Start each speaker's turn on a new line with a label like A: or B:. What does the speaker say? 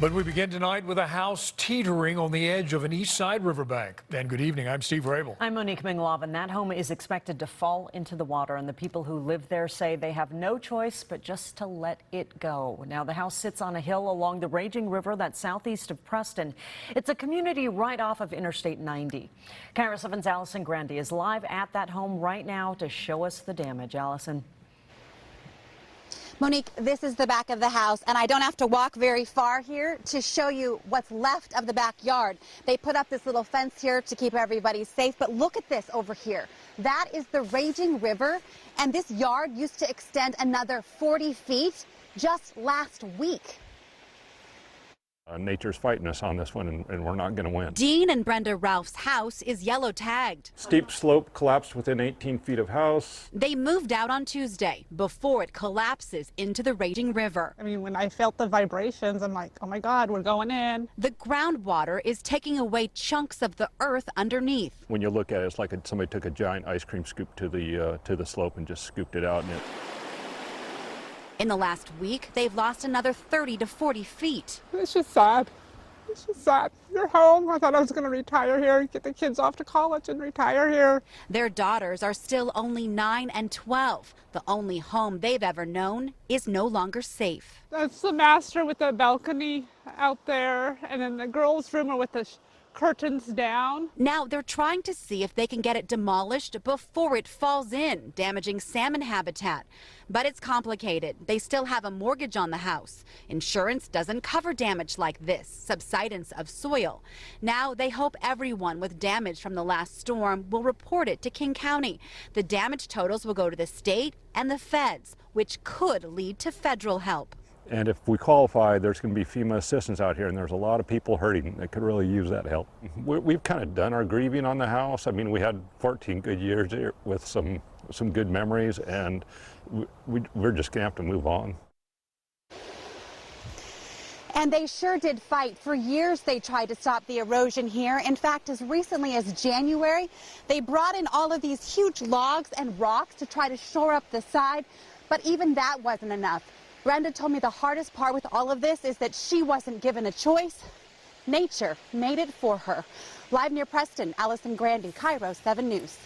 A: But we begin tonight with a house teetering on the edge of an east side riverbank. And good evening, I'm Steve Rabel.
B: I'm Monique Minglaven. That home is expected to fall into the water, and the people who live there say they have no choice but just to let it go. Now, the house sits on a hill along the raging river that's southeast of Preston. It's a community right off of Interstate 90. KIRO 7's Allison Grandy is live at that home right now to show us the damage. Allison.
C: Monique, this is the back of the house, and I don't have to walk very far here to show you what's left of the backyard. They put up this little fence here to keep everybody safe, but look at this over here. That is the raging river, and this yard used to extend another 40 feet just last week.
D: Nature's fighting us on this one, and we're not going to win.
C: Dean and Brenda Ralph's house is yellow tagged.
D: Steep slope collapsed within 18 feet of house.
C: They moved out on Tuesday before it collapses into the raging river.
E: I mean, when I felt the vibrations, I'm like, oh my God, we're going in.
C: The groundwater is taking away chunks of the earth underneath.
D: When you look at it, it's like somebody took a giant ice cream scoop to the slope and just scooped it out.
C: In the last week, they've lost another 30 to 40 feet.
E: It's just sad. It's just sad. They're home. I thought I was going to retire here, get the kids off to college and retire here.
C: Their daughters are still only 9 and 12. The only home they've ever known is no longer safe.
E: That's the master with the balcony out there, and then the girls' room are with the curtains down.
C: Now they're trying to see if they can get it demolished before it falls in, damaging salmon habitat. But it's complicated. They still have a mortgage on the house. Insurance doesn't cover damage like this, subsidence of soil. Now they hope everyone with damage from the last storm will report it to King County. The damage totals will go to the state and the feds, which could lead to federal help.
D: And if we qualify, there's going to be FEMA assistance out here, and there's a lot of people hurting that could really use that help. We've kind of done our grieving on the house. I mean, we had 14 good years here with some good memories, and we're just going to have to move on.
C: And they sure did fight. For years, they tried to stop the erosion here. In fact, as recently as January, they brought in all of these huge logs and rocks to try to shore up the side, but even that wasn't enough. Brenda told me the hardest part with all of this is that she wasn't given a choice. Nature made it for her. Live near Preston, Allison Grandy, KIRO 7 News.